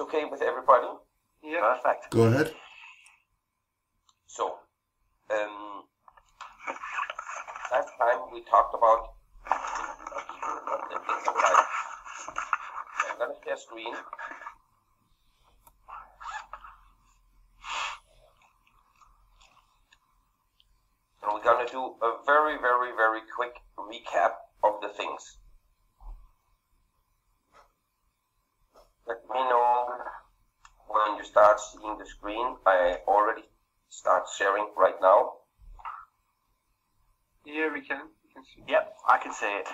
this okay with everybody? Yeah. Perfect. Go ahead. So, last time we talked about the data type. I'm going to share screen. And we're going to do a very, very, very quick recap of the things. Let me know when you start seeing the screen. I already start sharing right now. Yeah, we can see. Yep, I can see it.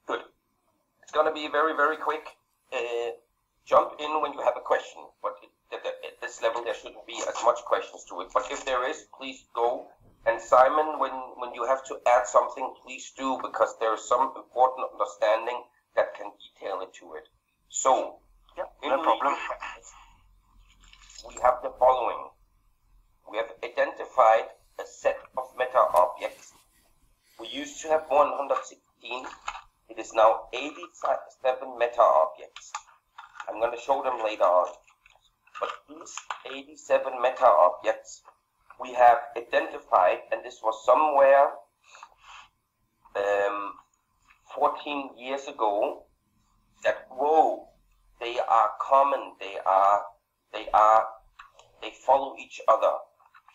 Good. It's going to be very, very quick. Jump in when you have a question, but at this level there shouldn't be as much questions to it. But if there is, please go. And Simon, when you have to add something, please do, because there is some important understanding that can detail it to it. So, yep, no problem. We have the following. We have identified a set of meta-objects. We used to have 116. It is now 87 meta-objects. I'm going to show them later on. But these 87 meta-objects we have identified, and this was somewhere 14 years ago, that whoa, they are common, they follow each other.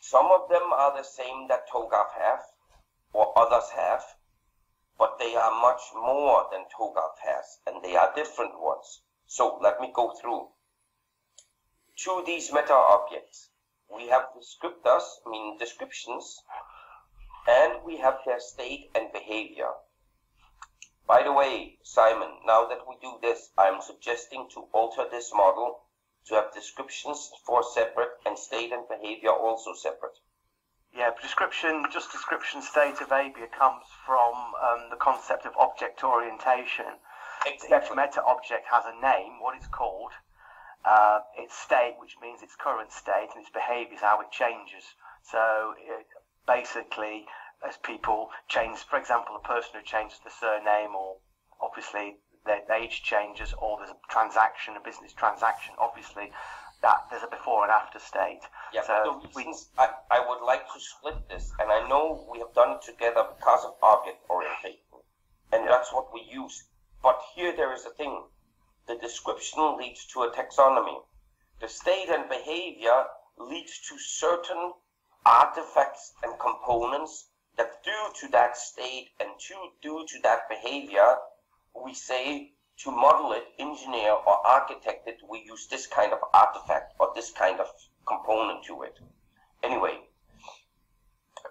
Some of them are the same that TOGAF have, or others have, but they are much more than TOGAF has, and they are different ones. So let me go through. To these meta-objects, we have descriptors, descriptions, and we have their state and behavior. By the way, Simon, now that we do this, I'm suggesting to alter this model to have descriptions for separate and state and behavior also separate. Yeah, description, state of behavior comes from the concept of object orientation. Exactly. Each meta-object has a name, what it's called, its state, which means its current state, and its behavior is how it changes. So basically, as people change, for example, a person who changes the surname, or obviously their age changes, or there's a transaction, a business transaction, obviously that there's a before and after state. Yeah, so the reasons I would like to split this, and I know we have done it together because of object orientation, and that's what we use. But here there is a thing. The description leads to a taxonomy. The state and behavior leads to certain artifacts and components that due to that state and due to that behavior, we say to model it, engineer or architect it, we use this kind of artifact or this kind of component to it. Anyway,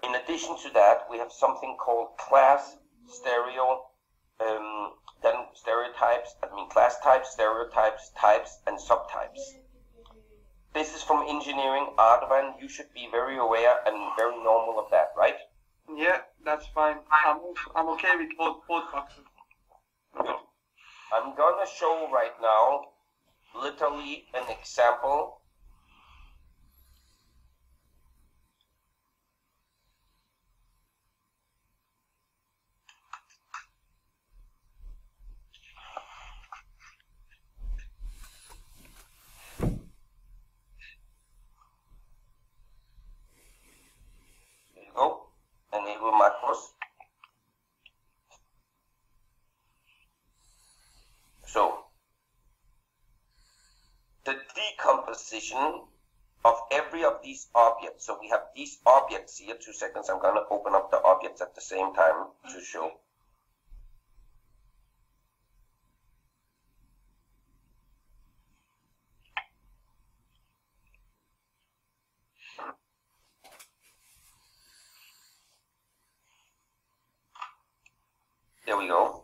in addition to that, we have something called class, stereo, then stereotypes, class types, stereotypes, types, and subtypes. This is from engineering, Ardavan. You should be very aware and very normal of that, right? Yeah, that's fine. I'm okay with both boxes. Good. I'm gonna show right now literally an example. There you go. Enable macros. So, the decomposition of every of these objects. So we have these objects here. 2 seconds. I'm going to open up the objects at the same time to show. There we go.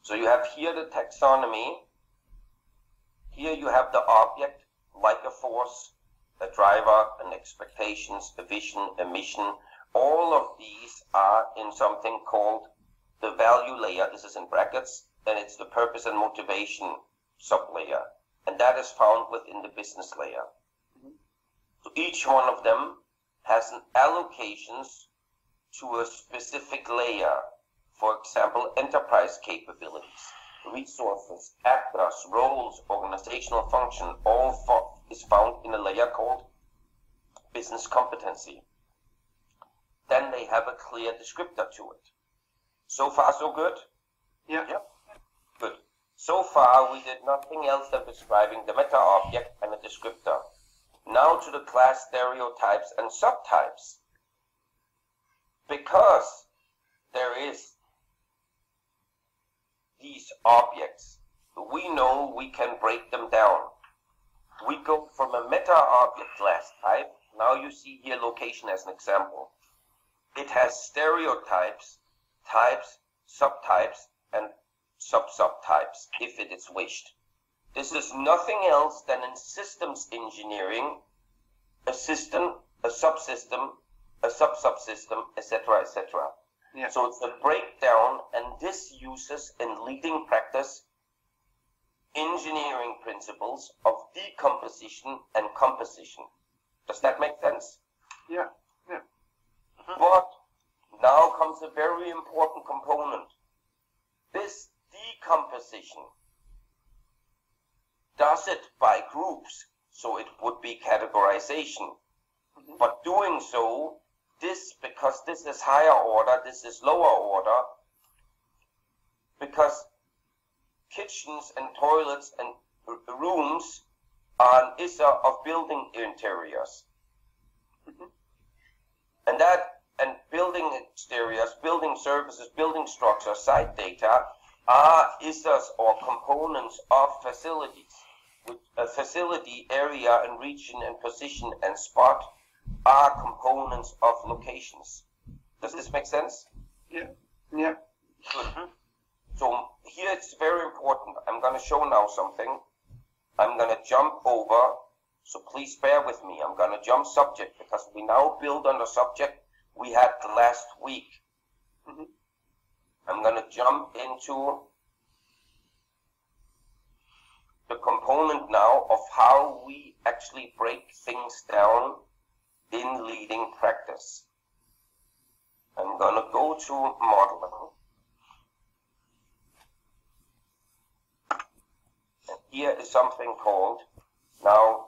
So you have here the taxonomy. Here you have the object, like a force, a driver, an expectations, a vision, a mission. All of these are in something called the value layer. This is in brackets. Then it's the purpose and motivation sublayer. And that is found within the business layer. So each one of them has an allocations to a specific layer. For example, enterprise capabilities. resources, actors, roles, organizational function, is found in a layer called business competency. Then they have a clear descriptor to it. So far, so good? Yeah. Yep. Good. So far, we did nothing else than describing the meta-object and a descriptor. Now to the class stereotypes and subtypes. Because there is these objects, we know we can break them down. We go from a meta-object class type. Now you see here location as an example. It has stereotypes, types, subtypes, and sub-subtypes, if it is wished. This is nothing else than in systems engineering, a system, a subsystem, a sub-subsystem, etc., etc. Yeah. So it's a breakdown, and this uses in leading practice engineering principles of decomposition and composition. Does that make sense? Yeah. Yeah. But now comes a very important component. This decomposition does it by groups, so it would be categorization. But doing so, because this is higher order, this is lower order, because kitchens and toilets and rooms are an issue of building interiors. And building exteriors, building services, building structures, site data are issues or components of facilities. With a facility, area and region and position and spot are components of locations. Does this make sense? Yeah. Yeah. Good. So here it's very important. I'm going to show now something. I'm going to jump over, so please bear with me. I'm going to jump subject because we now build on the subject we had last week. I'm going to jump into the component now of how we actually break things down in leading practice. I'm going to go to modeling. And here is something called, now,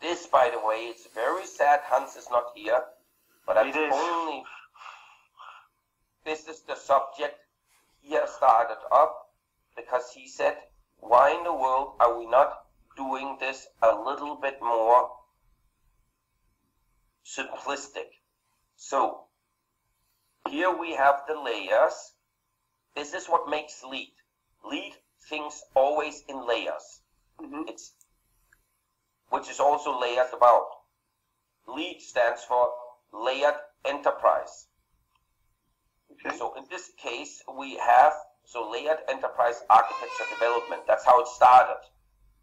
this, by the way, it's very sad Hans is not here, but this is the subject he has started up because he said, why in the world are we not doing this a little bit more simplistic? So here we have the layers. This is what makes lead. Lead things always in layers. Which is also layers about. Lead stands for layered enterprise. Okay. So in this case we have layered enterprise architecture development. That's how it started.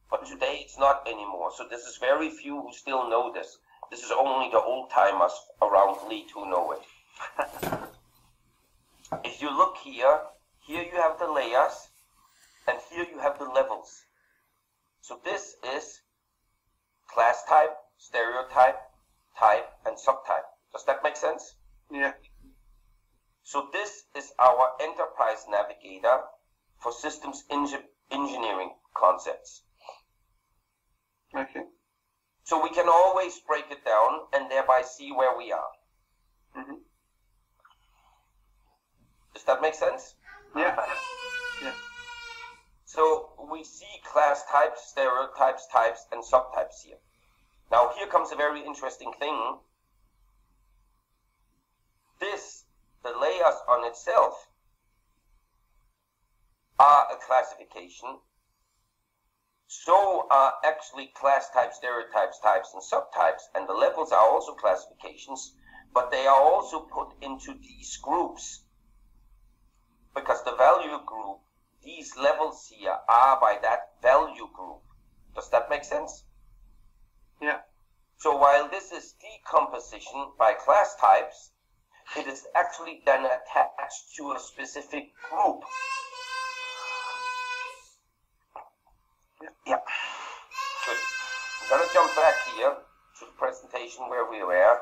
But today it's not anymore. So this is very few who still know this. This is only the old timers around lead who know it. If you look here you have the layers, and here you have the levels. So this is class type, stereotype, type, and subtype. Does that make sense? Yeah. So this is our enterprise navigator for systems engineering concepts. Okay. So we can always break it down and thereby see where we are. Does that make sense? Yeah. Yeah. So we see class types, stereotypes, types, and subtypes here. Now here comes a very interesting thing. The layers on itself are a classification. So are actually class types, stereotypes, types, and subtypes, and the levels are also classifications, but they are also put into these groups. Because the value group, these levels here are by that value group. Does that make sense? Yeah. So while this is decomposition by class types, it is actually then attached to a specific group. Yeah. Good. I'm going to jump back here to the presentation where we were.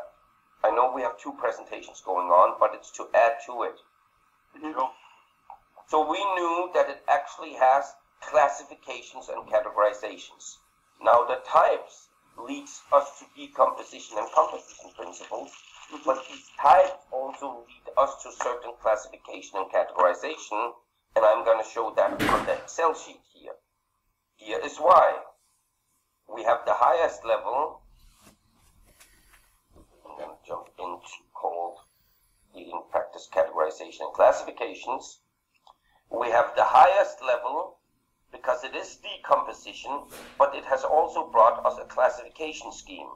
I know we have two presentations going on, but it's to add to it. So we knew that it actually has classifications and categorizations. Now the types leads us to decomposition and composition principles, but these types also lead us to certain classification and categorization, and I'm going to show that on the Excel sheet here. Here is why. We have the highest level. I'm going to jump into called leading practice categorization and classifications. We have the highest level because it is decomposition, but it has also brought us a classification scheme,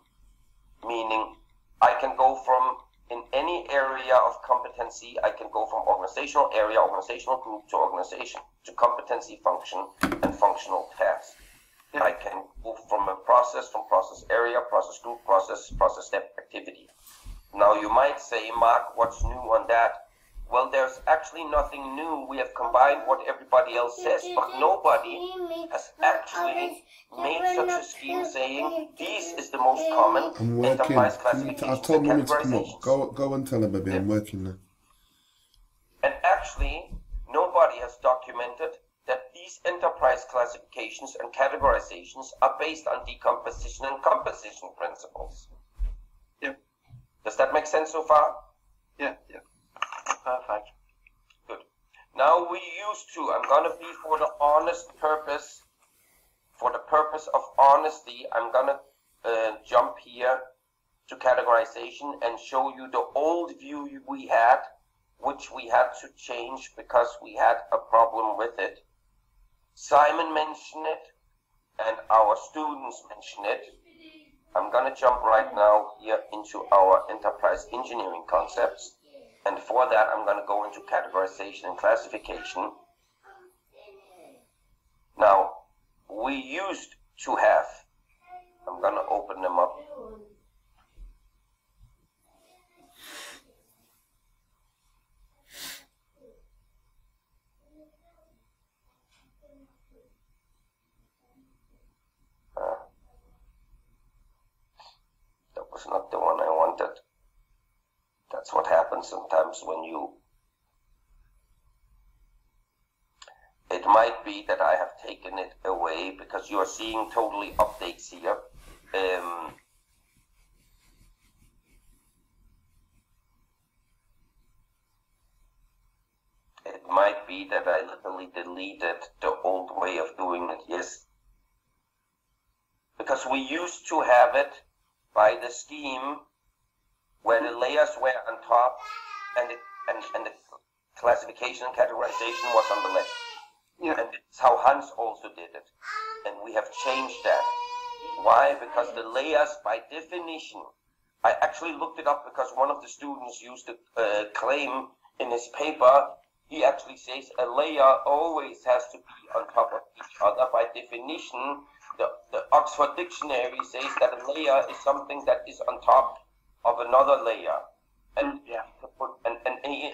meaning I can go from, in any area of competency, I can go from organizational area, organizational group to organization, to competency function and functional task. I can move from a process area, process group, process step activity. Now you might say, Mark, what's new on that? Well, there's actually nothing new. We have combined what everybody else says, but nobody has actually made such a scheme saying this is the most common enterprise classification. I told Mummy to come up. Go and tell her, baby, I'm working now. And actually, nobody has documented that these enterprise classifications and categorizations are based on decomposition and composition principles. Yeah. Does that make sense so far? Yeah. Perfect. Good. Now we used to, I'm going to be for the purpose of honesty, I'm going to jump here to categorization and show you the old view we had, which we had to change because we had a problem with it. Simon mentioned it, and our students mentioned it. I'm going to jump right now here into our enterprise engineering concepts. And for that, I'm going to go into categorization and classification. Now, we used to have, I'm going to open them up. That was not the one I wanted. That's what happens sometimes when you... It might be that I have taken it away because you are seeing totally updates here. It might be that I literally deleted the old way of doing it, yes. Because we used to have it by the scheme where the layers were on top and the classification and categorization was on the left. Yeah. And it's how Hans also did it. And we have changed that. Why? Because the layers, by definition, I actually looked it up because one of the students used a claim in his paper. He actually says a layer always has to be on top of each other. By definition, the Oxford Dictionary says that a layer is something that is on top of another layer. And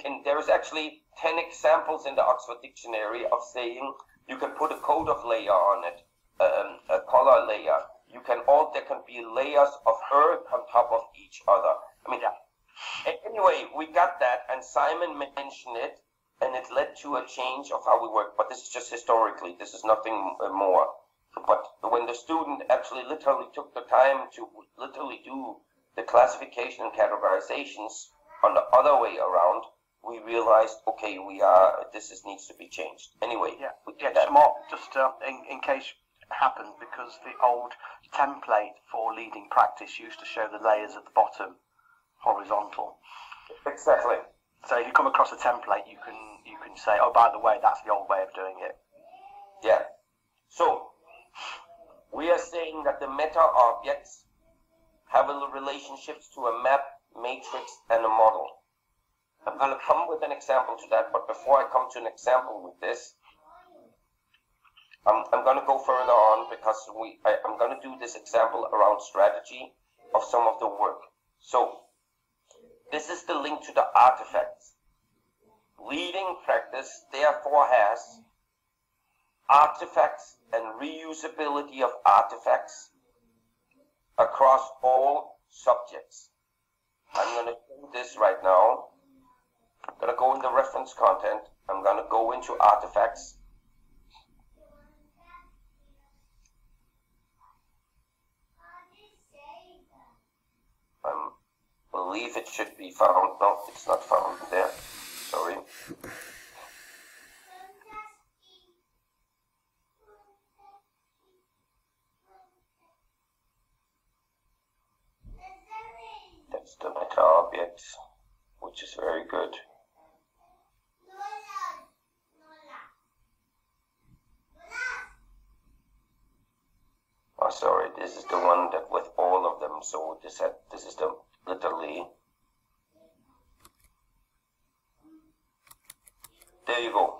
and there is actually 10 examples in the Oxford Dictionary of saying you can put a coat of layer on it, a color layer. There can be layers of earth on top of each other. I mean, anyway, we got that, and Simon mentioned it, and it led to a change of how we work. But this is just historically. This is nothing more. But when the student actually literally took the time to literally do the classification and categorizations on the other way around, we realized, okay, this needs to be changed. Anyway, in case it happened, because the old template for leading practice used to show the layers at the bottom horizontal. Exactly. So if you come across a template, you can say, oh, by the way, that's the old way of doing it. Yeah. So we are saying that the meta objects have relationships to a map, matrix, and a model. I'm going to come with an example to that, but before I come to an example with this, I'm going to go further on because I'm going to do this example around strategy of some of the work. So this is the link to the artifacts. Leading practice therefore has artifacts and reusability of artifacts across all subjects. I'm going to do this right now. I'm going to go in the reference content I'm going to go into artifacts. I believe it should be found. No, it's not found there. Sorry. That's the meta object, which is very good. Oh, sorry, this is the one that with all of them. So this is the literally. There you go.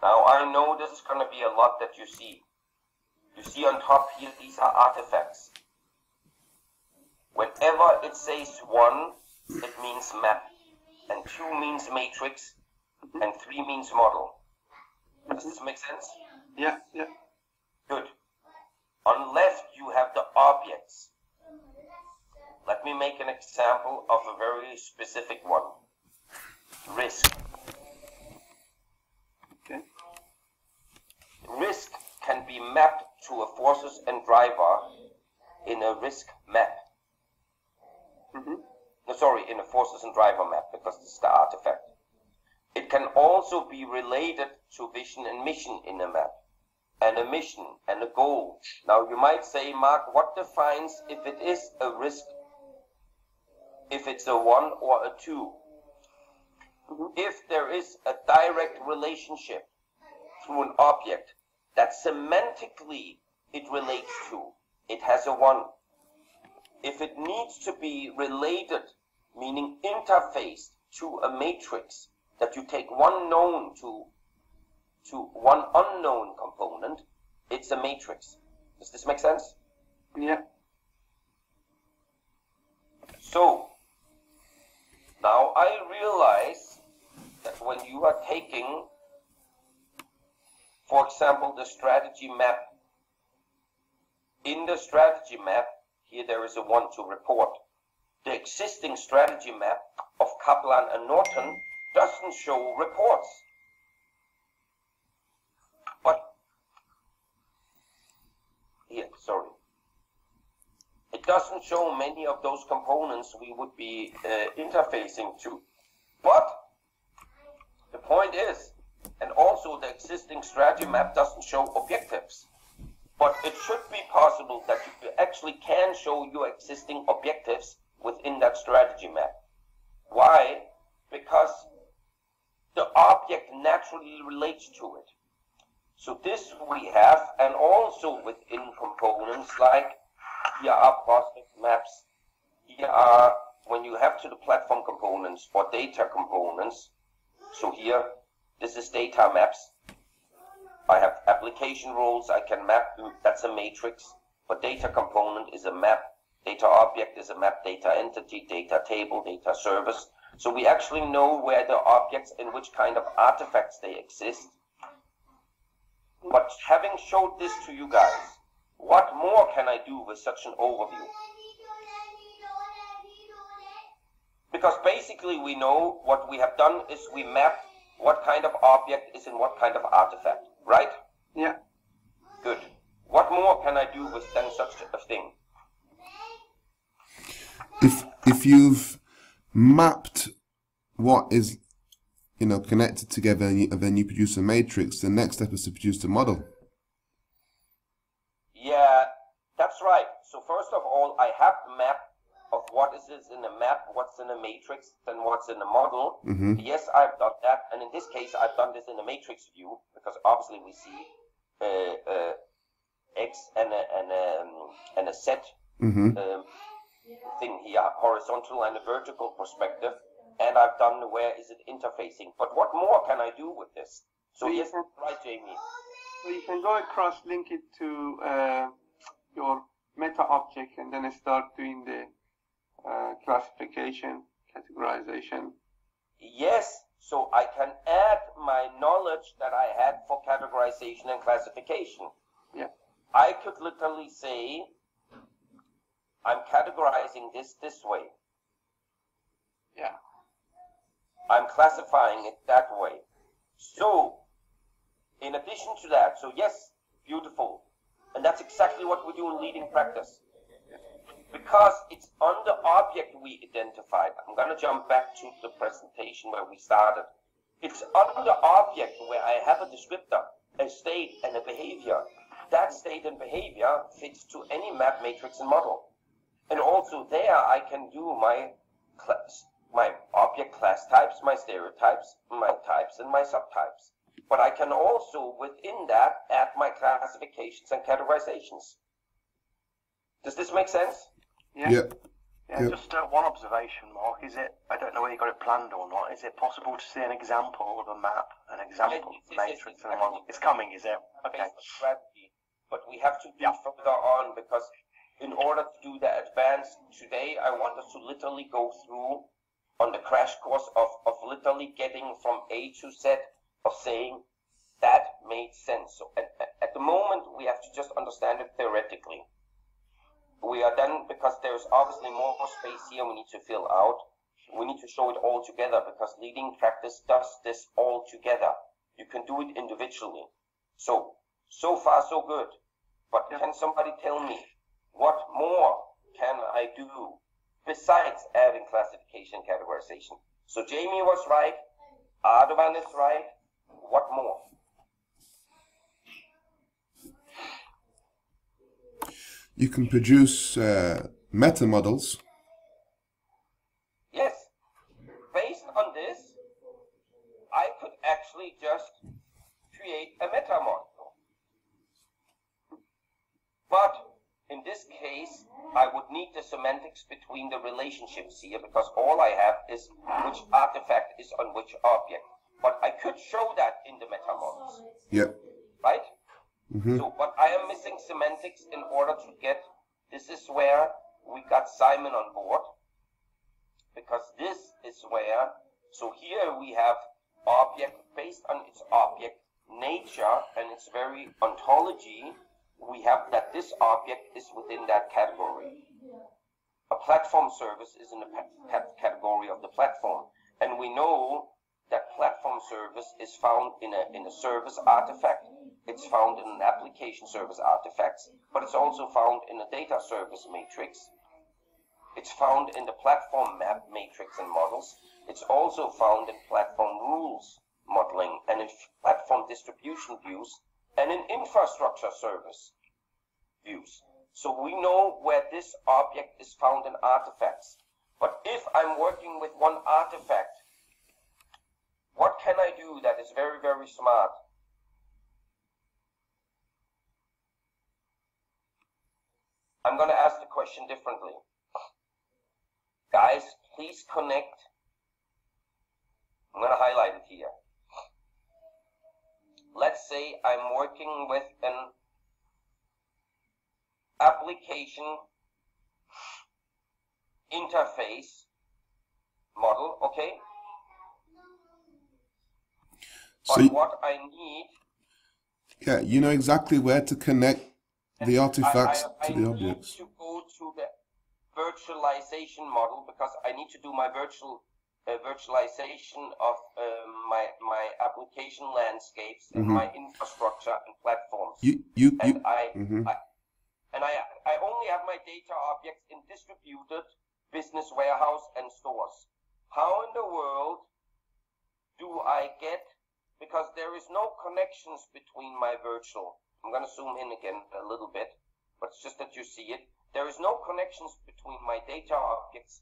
Now I know this is going to be a lot that you see. You see on top here, these are artifacts. Whenever it says 1, it means map, and 2 means matrix, and 3 means model. Does this make sense? Yeah, yeah. Good. On left, you have the objects. Let me make an example of a very specific one. Risk. Okay. Risk can be mapped to a forces and driver in a risk map. No, sorry, in a forces and driver map, because this is the artifact. It can also be related to vision and mission in a map, and a mission and a goal. Now you might say, Mark, what defines if it is a risk, if it's a 1 or a 2? If there is a direct relationship through an object that semantically it relates to, it has a 1. If it needs to be related, meaning interfaced to a matrix, that you take one known to one unknown component, it's a matrix. Does this make sense? Yeah. So, now I realize that when you are taking, for example, the strategy map, in the strategy map, here there is a 1 to report. The existing strategy map of Kaplan and Norton doesn't show reports. But, here, sorry. It doesn't show many of those components we would be interfacing to. But, the point is, and also the existing strategy map doesn't show objectives. But it should be possible that you actually can show your existing objectives within that strategy map. Why? Because the object naturally relates to it. So this we have, and also within components like here are prospect maps, here are, when you have to the platform components or data components, so here, this is data maps. I have application roles, I can map, that's a matrix, but data component is a map, data object is a map, data entity, data table, data service. So we actually know where the objects and which kind of artifacts they exist. But having showed this to you guys, what more can I do with such an overview? Because basically we know what we have done is we map what kind of object is in what kind of artifact. Right? Yeah. Good. What more can I do with then such a thing? If you've mapped what is, connected together, and then you produce a matrix, the next step is to produce the model. Yeah, that's right. So first of all, I have a map of what is in a map, what's in a matrix, and what's in a model. Yes, I've done that, and in this case, I've done this in a matrix view because obviously we see X and a set thing here, horizontal and a vertical perspective, and I've done where is it interfacing. But what more can I do with this? So yes, right, Jamie. So you can go across, link it to your meta object, and then start doing the classification, categorization. Yes, so I can add my knowledge that I had for categorization and classification. Yeah. I could literally say, I'm categorizing this way. Yeah. I'm classifying it that way. So, in addition to that, so yes, beautiful. And that's exactly what we do in leading practice. Because it's on the object we identified. I'm going to jump back to the presentation where we started. It's on the object where I have a descriptor, a state, and a behavior. That state and behavior fits to any map, matrix, and model. And also there I can do my object class types, my stereotypes, my types, and my subtypes. But I can also, within that, add my classifications and categorizations. Does this make sense? Yeah. Yep. Yeah, Yep. just one observation, Mark. Is it? I don't know whether you got it planned or not. Is it possible to see an example of a map, an example of a matrix, and a model? It's coming, is it? Okay. Based on strategy, but we have to do further on, because in order to do the advanced today, I want us to literally go through on the crash course of literally getting from A to Z of saying that made sense. So at the moment, we have to just understand it theoretically. We are then, because there's obviously more space here we need to fill out, we need to show it all together, because leading practice does this all together. You can do it individually. So far so good. But can somebody tell me, what more can I do besides adding classification and categorization? So Jamie was right, Ardovan is right, what more? You can produce meta models. Yes. Based on this, I could actually just create a meta model. But in this case, I would need the semantics between the relationships here, because all I have is which artifact is on which object. But I could show that in the meta models. Yep. Right? Mm-hmm. So, but I am missing semantics in order to get, this is where we got Simon on board, because this is where, so here we have object based on its object nature and its very ontology. We have that this object is within that category. A platform service is in the category of the platform, and we know that platform service is found in a service artifact. It's found in an application service artifacts, but it's also found in a data service matrix. It's found in the platform map matrix and models. It's also found in platform rules modeling and in platform distribution views and in infrastructure service views. So we know where this object is found in artifacts. But if I'm working with one artifact, what can I do that is very, very smart? I'm going to ask the question differently. Guys, please connect. I'm going to highlight it here. Let's say I'm working with an application interface model, okay? So But what I need... yeah, you know exactly where to connect the artifacts to the I objects. need to go to the virtualization model, because I need to do my virtualization of my application landscapes and my infrastructure and platforms. I only have my data objects in distributed business warehouse and stores. How in the world do I get, because there is no connections between my virtual. I'm going to zoom in again a little bit, but it's just that you see it. There is no connections between my data objects.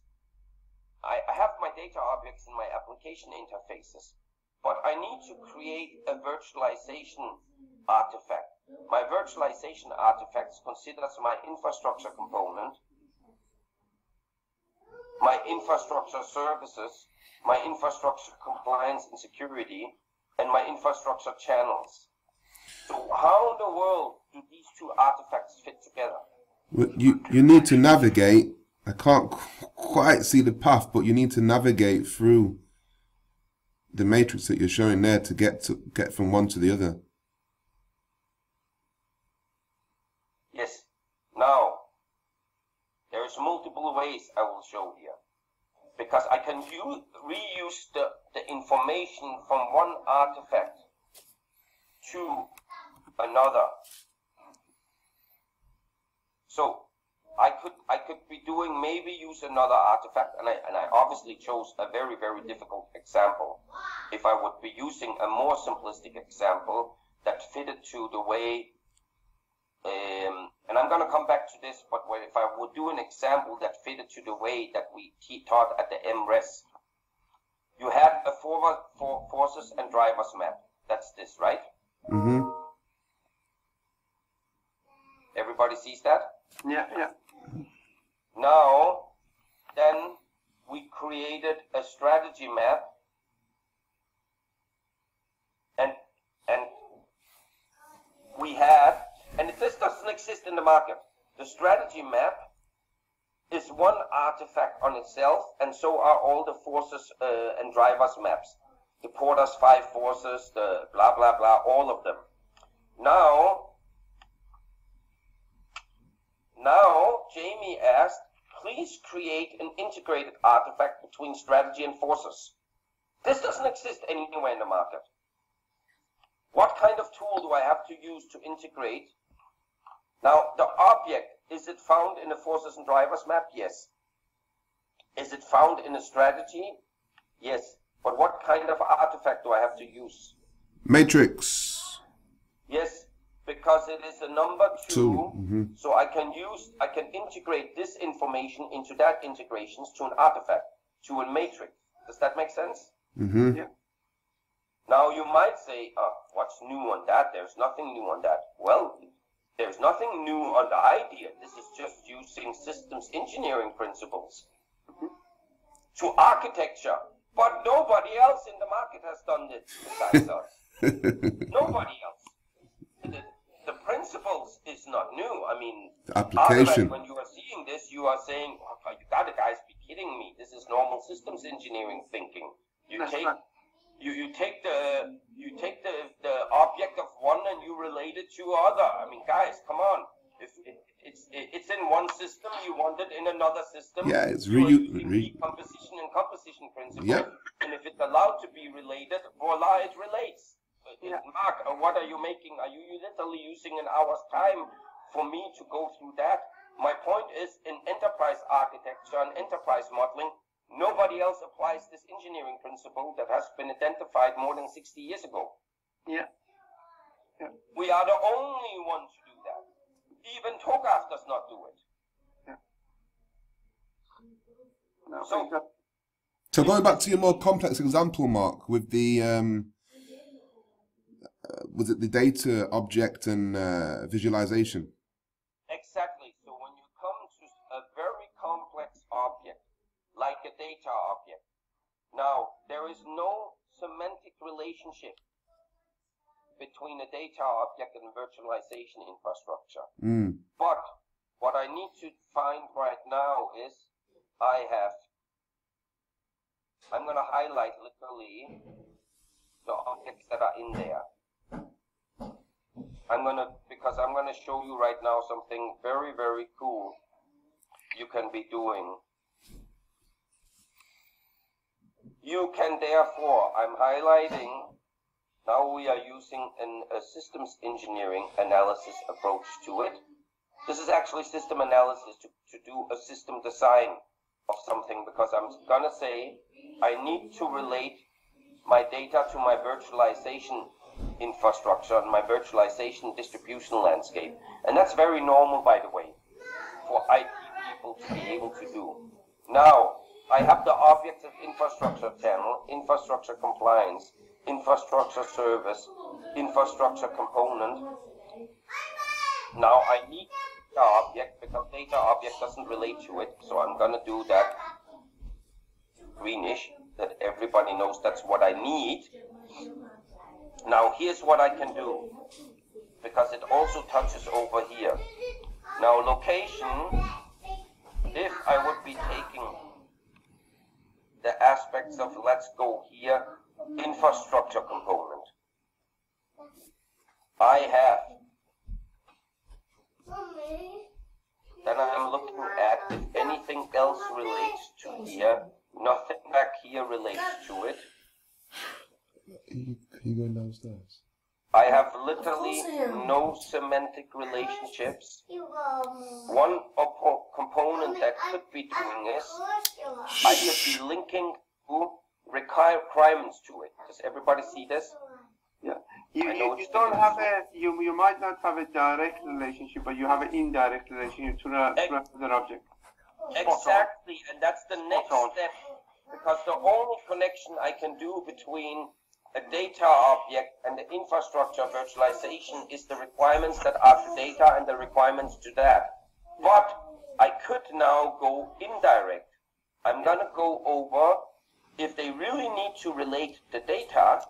I have my data objects in my application interfaces, but I need to create a virtualization artifact. My virtualization artifacts considers my infrastructure component, my infrastructure services, my infrastructure compliance and security, and my infrastructure channels. So how in the world do these two artifacts fit together? Well, you need to navigate. I can't quite see the path, but you need to navigate through the matrix that you're showing there to get from one to the other. Yes. Now, there's multiple ways I will show here, because I can reuse the the information from one artifact to another. So I could be doing, maybe use another artifact, and I obviously chose a very, very difficult example. If I would be using a more simplistic example that fitted to the way, and I'm going to come back to this, but if I would do an example that fitted to the way that we taught at the MRES, you have a forces and drivers map. That's this, right? Mm-hmm. Everybody sees that? Yeah, yeah. Now, then we created a strategy map, and we had, and this doesn't exist in the market. The strategy map is one artifact on itself, and so are all the forces and drivers maps. The Porter's 5 forces, the blah blah blah, all of them. Now Jamie asked, please create an integrated artifact between strategy and forces. This doesn't exist anywhere in the market. What kind of tool do I have to use to integrate? Now, the object, is it found in a forces and drivers map? Yes. Is it found in a strategy? Yes. But what kind of artifact do I have to use? Matrix. Yes, because it is a number 2. Mm-hmm. So I can integrate this information into that integrations to an artifact, to a matrix. Does that make sense? Mm-hmm. Yeah. Now you might say, what's new on that? There's nothing new on that. Well, there's nothing new on the idea. This is just using systems engineering principles to architecture. But nobody else in the market has done this besides us. Nobody else. The principles is not new. I mean, the application. When you are seeing this, you are saying, oh, you gotta guys be kidding me. This is normal systems engineering thinking. You take the object of one and you relate it to other. I mean, guys, come on. If it's in one system, you want it in another system. Yeah, it's decomposition and composition principle. Yep. And if it's allowed to be related, voila, it relates. Yeah. Mark, what are you making? Are you literally using an hour's time for me to go through that? My point is, in enterprise architecture and enterprise modeling, nobody else applies this engineering principle that has been identified more than 60 years ago. Yeah. Yeah. We are the only ones to do that. Even TOGAF does not do it. Yeah. No, So going back to your more complex example, Mark, with the was it the data object and visualization? Exactly. So when you come to a very complex object, like a data object, now there is no semantic relationship between a data object and virtualization infrastructure. But what I need to find right now is I'm going to highlight literally the objects that are in there. Because I'm going to show you right now something very, very cool you can be doing. You can therefore, I'm highlighting, now we are using a systems engineering analysis approach to it. This is actually system analysis to do a system design of something, because I'm going to say I need to relate my data to my virtualization infrastructure and my virtualization distribution landscape. And that's very normal, by the way, for IT people to be able to do. Now, I have the objects of infrastructure channel, infrastructure compliance, infrastructure service, infrastructure component. Now I need the object because data object doesn't relate to it. So I'm going to do that greenish, that everybody knows that's what I need. Now here's what I can do, because it also touches over here. Now location, if I would be taking the aspects of, let's go here, infrastructure component. I have, then I'm looking at if anything else relates to here, nothing back here relates to it. Are you going downstairs? I have literally no semantic relationships. One component that could be doing this, I could be linking to requirements to it. Does everybody see this? Yeah. You don't have you might not have a direct relationship, but you have an indirect relationship to another object. Exactly, and that's the next step, because the only connection I can do between a data object and the infrastructure virtualization is the requirements that are to data and the requirements to that. But I could now go indirect. I'm going to go over, if they really need to relate the data,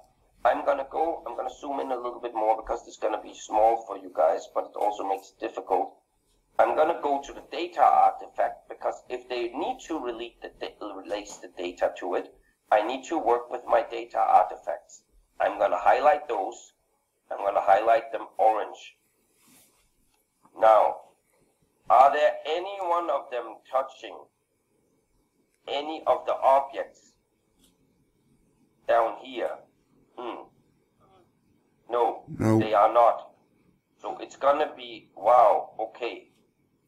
I'm going to zoom in a little bit more because it's going to be small for you guys, but it also makes it difficult. I'm going to go to the data artifact, because if they need to relate the data to it, I need to work with my data artifacts. I'm going to highlight those. I'm going to highlight them orange. Now, are there any one of them touching any of the objects down here? No, they are not. So it's going to be, wow, okay,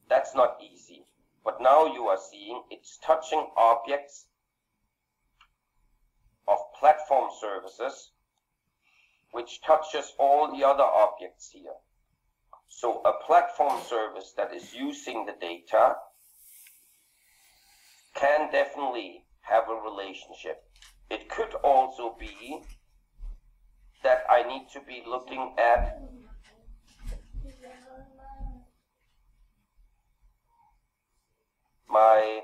that's not easy. But now you are seeing it's touching objects of platform services, which touches all the other objects here. So a platform service that is using the data can definitely have a relationship. It could also be that I need to be looking at my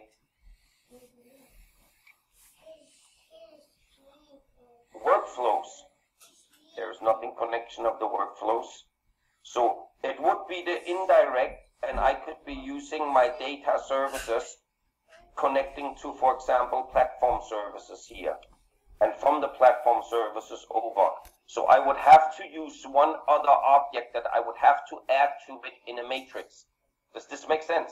workflows. There is nothing connection of the workflows. So it would be the indirect, and I could be using my data services connecting to, for example, platform services here, and from the platform services over. So I would have to use one other object that I would have to add to it in a matrix. Does this make sense?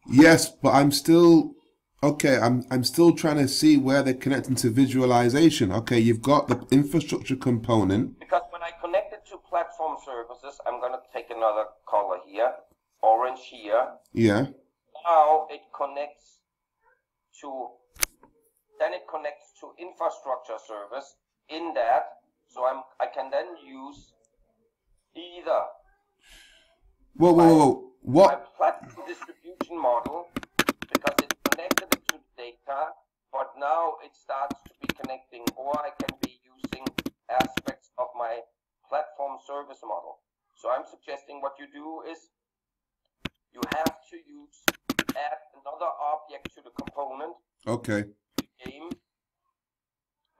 Yes, but I'm still I'm still trying to see where they're connecting to visualization. Okay, you've got the infrastructure component. Because when I connect it to platform services, I'm going to take another color here, orange here. Yeah. Now it connects to, then it connects to infrastructure service in that. So I can then use either whoa. What? My platform distribution model, because it connected it to data, but now it starts to be connecting, or I can be using aspects of my platform service model. So I'm suggesting what you do is you have to add another object to the component. Okay. Game,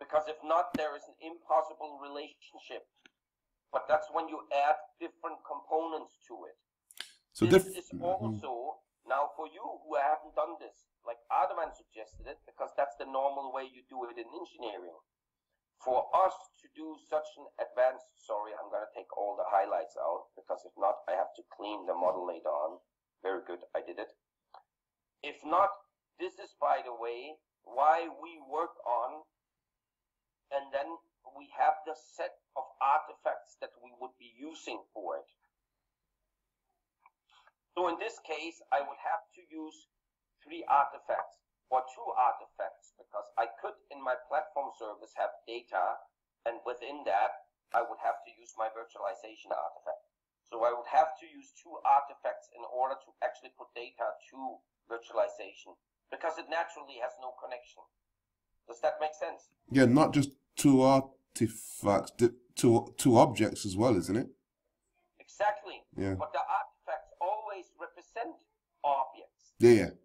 because if not, there is an impossible relationship. But that's when you add different components to it. So this is also, now for you who haven't done this, like Ardaman suggested it, because that's the normal way you do it in engineering. For us to do such an advanced, sorry, I'm going to take all the highlights out, because if not, I have to clean the model later on. Very good, I did it. If not, this is, by the way, why we work on, and then we have the set of artifacts that we would be using for it. So in this case, I would have to use 3 artifacts or 2 artifacts, because I could, in my platform service, have data, and within that, I would have to use my virtualization artifact. So I would have to use 2 artifacts in order to actually put data to virtualization, because it naturally has no connection. Does that make sense? Yeah, not just 2 artifacts, 2 objects as well, isn't it? Exactly. Yeah. But the artifacts always represent objects. Yeah.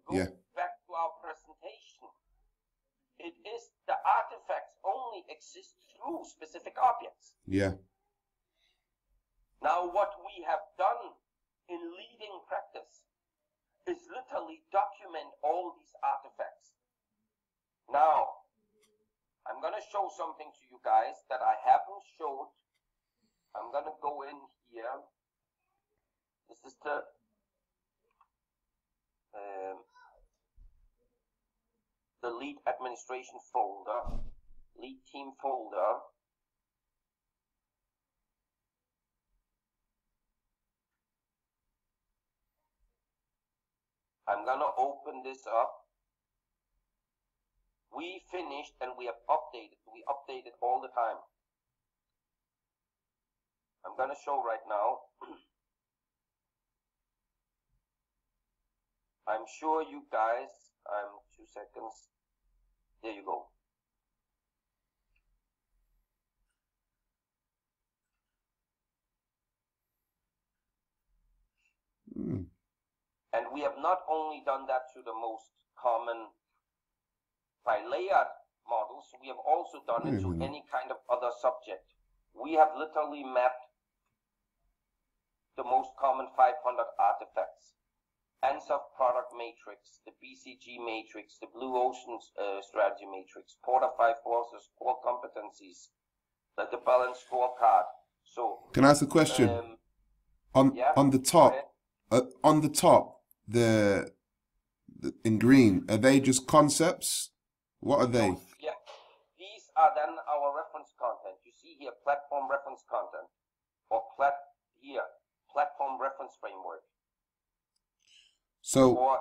Back to our presentation. It is the artifacts only exist through specific objects. Yeah. Now, what we have done in leading practice is literally document all these artifacts. Now, I'm going to show something to you guys that I haven't showed. I'm going to go in here. This is the lead administration folder. lead team folder. I'm gonna open this up. We finished and we have updated. We update it all the time. I'm gonna show right now. I'm sure you guys, 2 seconds. There you go. And we have not only done that to the most common by layered models, we have also done it to any kind of other subject. We have literally mapped the most common 500 artifacts. ANSOF product matrix, the BCG matrix, the Blue Ocean strategy matrix, Porter 5 forces, core competencies, the balanced scorecard. So can I ask a question? On the top, the in green, are they just concepts? What are they? Yeah, these are then our reference content. You see here platform reference content, or platform reference framework. So,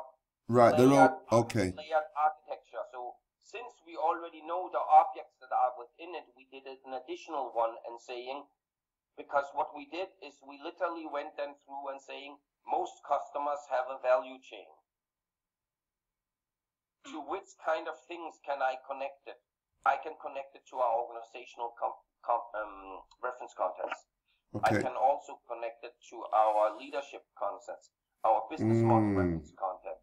right, they're all okay. Layered architecture. So since we already know the objects that are within it, we did an additional one and saying, because what we did is we literally went then through and saying most customers have a value chain. To which kind of things can I connect it? I can connect it to our organizational reference contents. Okay. I can also connect it to our leadership concepts, our business model reference content,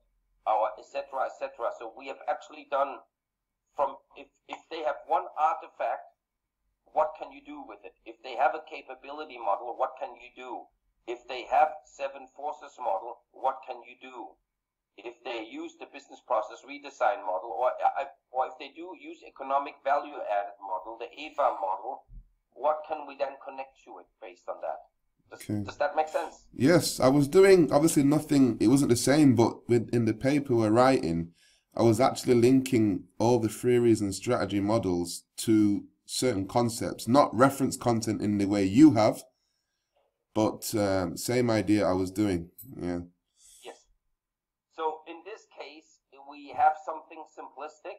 our etc. etc. So we have actually done from if they have one artifact, what can you do with it? If they have a capability model, what can you do? If they have 7 forces model, what can you do? If they use the business process redesign model, or if they do use economic value added model, the EVA model, what can we then connect to it based on that? Does that make sense? Yes, I was doing obviously nothing. It wasn't the same, but in the paper we're writing, I was actually linking all the theories and strategy models to certain concepts, not reference content in the way you have, but same idea I was doing. Yeah. Yes. So in this case, we have something simplistic.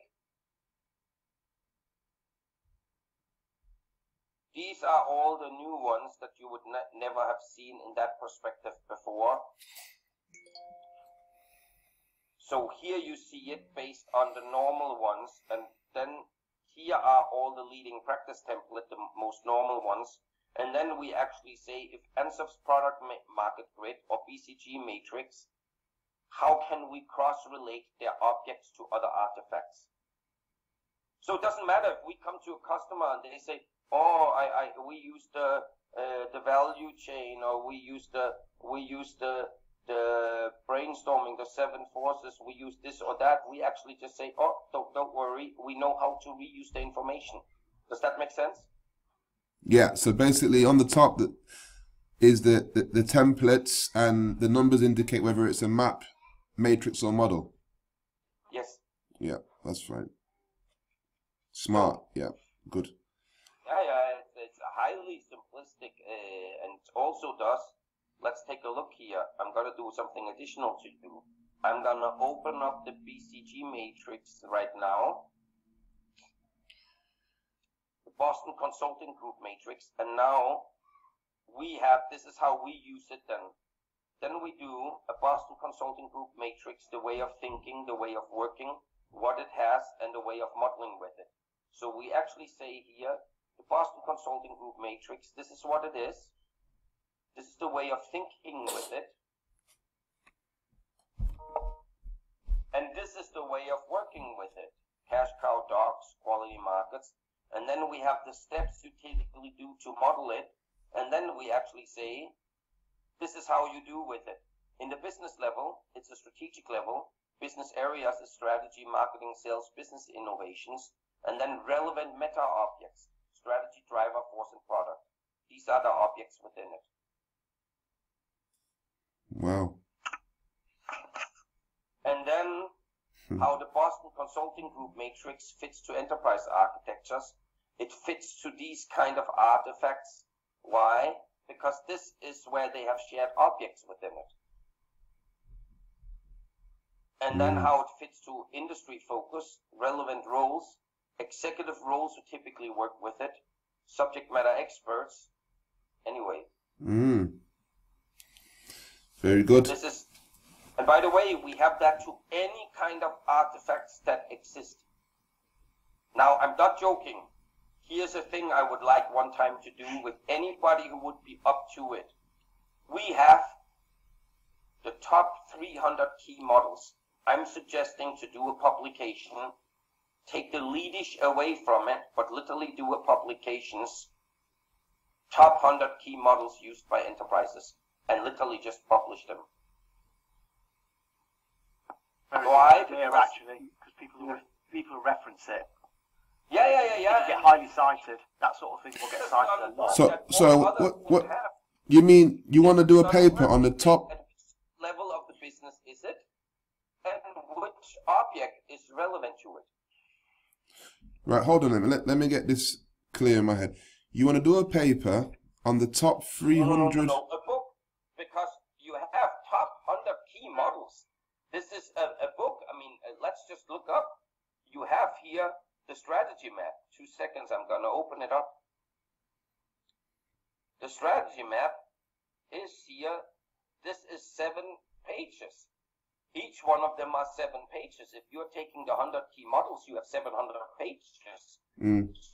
These are all the new ones that you would never have seen in that perspective before. So here you see it based on the normal ones, and then here are all the leading practice template, the most normal ones. And then we actually say if ANSOF's product market grid or BCG matrix, how can we cross-relate their objects to other artifacts? So it doesn't matter if we come to a customer and they say, oh, we use the value chain, or we use the brainstorming, the 7 forces, we use this or that. We actually just say, oh, don't worry, we know how to reuse the information. Does that make sense? Yeah, so basically on the top is the templates, and the numbers indicate whether it's a map, matrix, or model. Yes. Yeah, that's right. Smart, yeah, good. Yeah, it's highly simplistic, and it also does. Let's take a look here. I'm going to do something additional to you. I'm going to open up the BCG matrix right now, the Boston Consulting Group matrix, and now we have, this is how we use it then. Then we do a Boston Consulting Group matrix, the way of thinking, the way of working, what it has, and the way of modeling with it. So we actually say here, the Boston Consulting Group matrix, this is what it is. This is the way of thinking with it. And this is the way of working with it. Cash cow docs, quality markets. And then we have the steps you typically do to model it. And then we actually say, this is how you do with it. In the business level, it's a strategic level. Business areas is strategy, marketing, sales, business innovations. And then relevant meta objects, strategy, driver, force, and product. These are the objects within it. Wow. And then how the Boston Consulting Group matrix fits to enterprise architectures. It fits to these kind of artifacts. Why? Because this is where they have shared objects within it. And then how it fits to industry focus, relevant roles, executive roles who typically work with it, subject matter experts. Anyway. Very good. This is, and by the way, we have that to any kind of artifacts that exist. Now, I'm not joking. Here's a thing I would like one time to do with anybody who would be up to it. We have the top 300 key models. I'm suggesting to do a publication, take the leadish away from it, but literally do a publications, top 100 key models used by enterprises, and literally just publish them. Why? Clear, actually, because people reference it. Yeah. If you get highly cited, that sort of thing will get cited a lot. So what you mean? You want to do a paper on the top level of the business, is it? And which object is relevant to it? Right, hold on a minute. Let me get this clear in my head. You want to do a paper on the top 300? No, a book, because you have top 100 key models. This is a book. I mean, let's just look up. You have here the strategy map. 2 seconds, I'm going to open it up. The strategy map is here. This is 7 pages. Each one of them are 7 pages. If you're taking the 100 key models, you have 700 pages.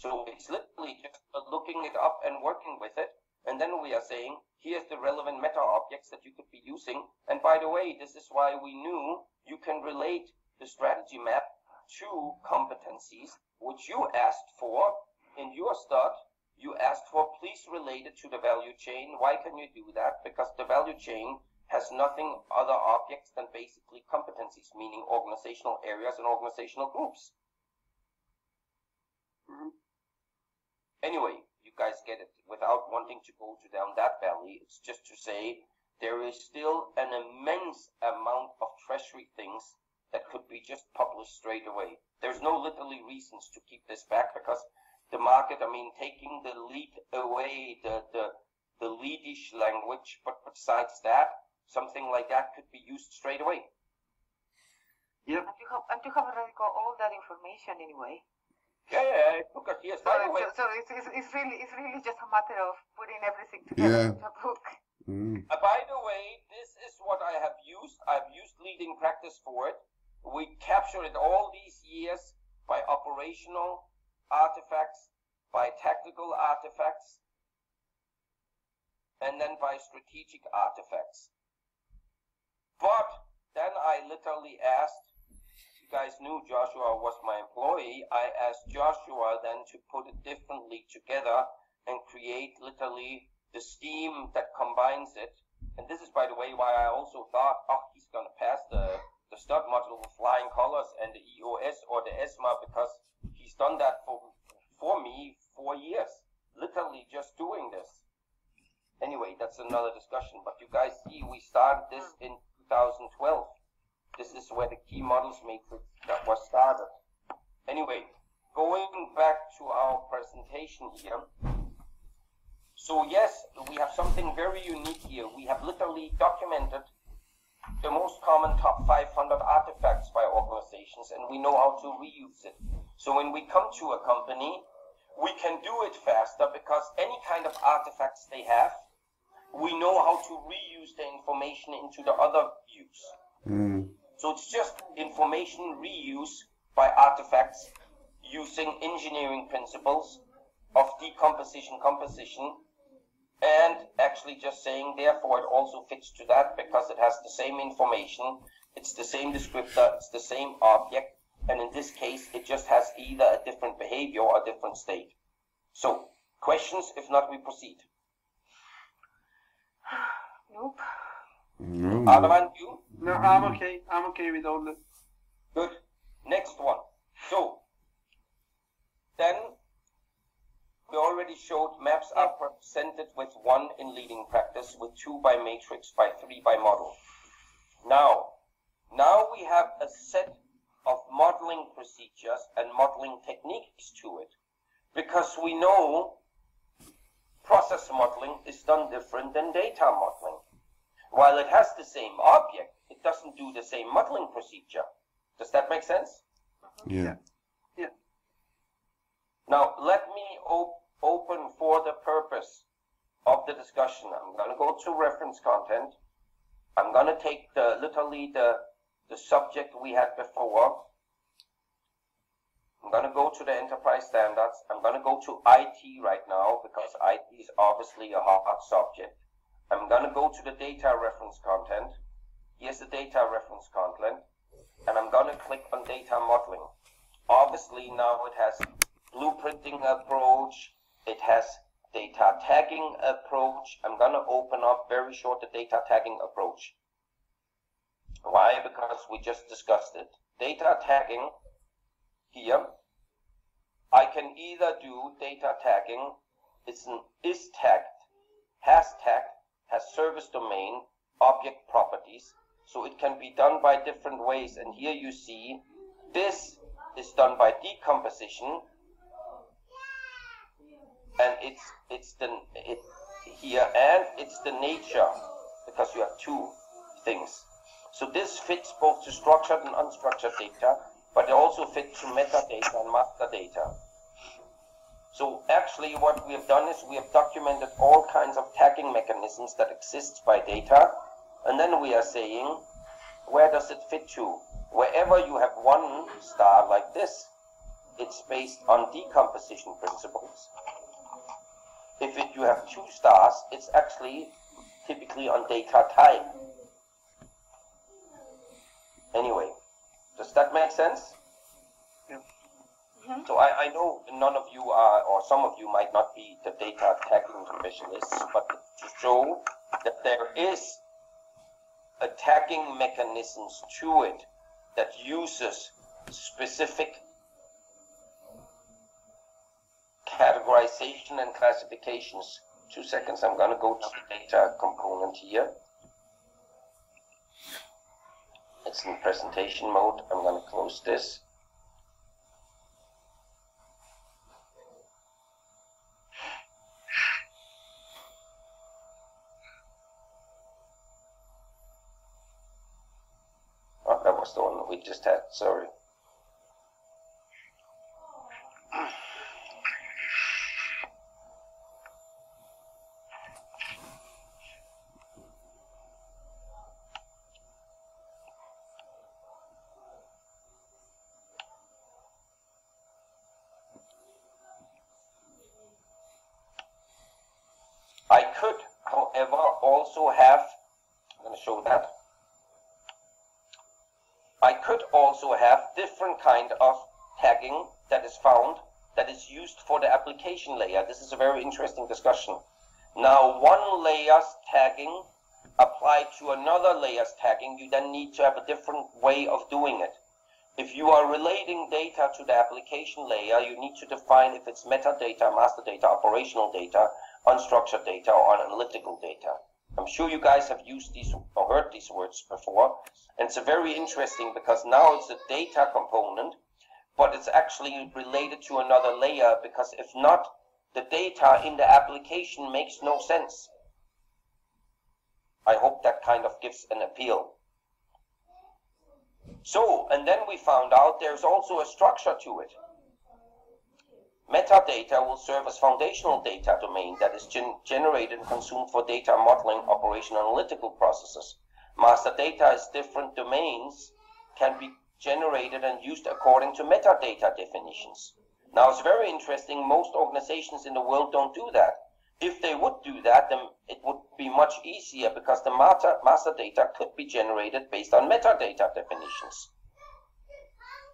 So it's literally just looking it up and working with it. And then we are saying, here's the relevant meta objects that you could be using. And by the way, this is why we knew you can relate the strategy map to competencies, which you asked for in your start. You asked for, please relate it to the value chain. Why can you do that? Because the value chain has nothing other objects than basically competencies, meaning organizational areas and organizational groups. Anyway, you guys get it. Without wanting to go down that valley, it's just to say there is still an immense amount of treasury things that could be just published straight away. There's no literally reasons to keep this back, because the market, I mean, taking the lead away, the leadish language, but besides that, something like that could be used straight away. Yep. And you have already got all that information anyway. Yeah. Look at here. By the way, So it's really just a matter of putting everything together into a book. By the way, this is what I have used. I've used leading practice for it. We captured it all these years by operational artifacts, by tactical artifacts, and then by strategic artifacts. But then I literally asked, you guys knew Joshua was my employee, I asked Joshua then to put it differently together and create literally the scheme that combines it. And this is, by the way, why I also thought, he's going to pass the stud module with flying colors and the EOS or the ESMA, because he's done that for me 4 years, literally just doing this. Anyway, that's another discussion. But you guys see, we started this in 2012. This is where the key models matrix that was started. Anyway, going back to our presentation here. So yes, we have something very unique here. We have literally documented the most common top 500 artifacts by organizations, and we know how to reuse it. So when we come to a company, we can do it faster because any kind of artifacts they have, we know how to reuse the information into the other views. So it's just information reuse by artifacts using engineering principles of decomposition, composition, and actually just saying, therefore, it also fits to that because it has the same information, it's the same descriptor, it's the same object, and in this case, it just has either a different behavior or a different state. So, questions? If not, we proceed. Nope. No. Armand, you? No, I'm okay. I'm okay with all this. Good. Next one. So, then we already showed maps are represented with 1 in leading practice, with 2 by matrix, by 3 by model. Now we have a set of modeling procedures and modeling techniques to it. because we know process modeling is done different than data modeling. While it has the same object, it doesn't do the same modeling procedure. Does that make sense? Yeah. Yeah. Now, let me open for the purpose of the discussion. I'm going to go to reference content. I'm going to take literally the subject we had before. I'm going to go to the enterprise standards. I'm going to go to IT right now because IT is obviously a hot subject. I'm going to go to the data reference content. Here's the data reference content. And I'm going to click on data modeling. Obviously now it has blueprinting approach. It has data tagging approach. I'm going to open up very short the data tagging approach. Why? Because we just discussed it. Data tagging here, I can either do data tagging, it's an is tagged, has tagged, has service domain, object properties, so it can be done by different ways. And here you see this is done by decomposition, and it's the nature, because you have two things. So this fits both to structured and unstructured data, but it also fits to metadata and master data. So actually what we have done is we have documented all kinds of tagging mechanisms that exist by data, and then we are saying, where does it fit to? Wherever you have one star like this, it's based on decomposition principles. If you have two stars, it's actually typically on data type. Anyway, does that make sense? Yeah. Mm-hmm. So I know none of you are, or some of you might not be the data tagging specialists, but to show that there is a tagging mechanisms to it that uses specific categorization and classifications. 2 seconds, I'm going to go to the data component here. It's in presentation mode. I'm going to close this. Oh, that was the one we just had, sorry. I could, however, also have, I'm going to show that. I could also have different kind of tagging that is found that is used for the application layer. This is a very interesting discussion. Now, one layer's tagging applied to another layer's tagging, you then need to have a different way of doing it. If you are relating data to the application layer, you need to define if it's metadata, master data, operational data, unstructured data, or analytical data. I'm sure you guys have used these or heard these words before. And it's very interesting because now it's a data component, but it's actually related to another layer, because if not, the data in the application makes no sense. I hope that kind of gives an appeal. So, and then we found out there's also a structure to it. Metadata will serve as foundational data domain that is generated and consumed for data modeling, operation, analytical processes. Master data is different domains, can be generated and used according to metadata definitions. Now it's very interesting, most organizations in the world don't do that. If they would do that, then it would be much easier, because the master data could be generated based on metadata definitions.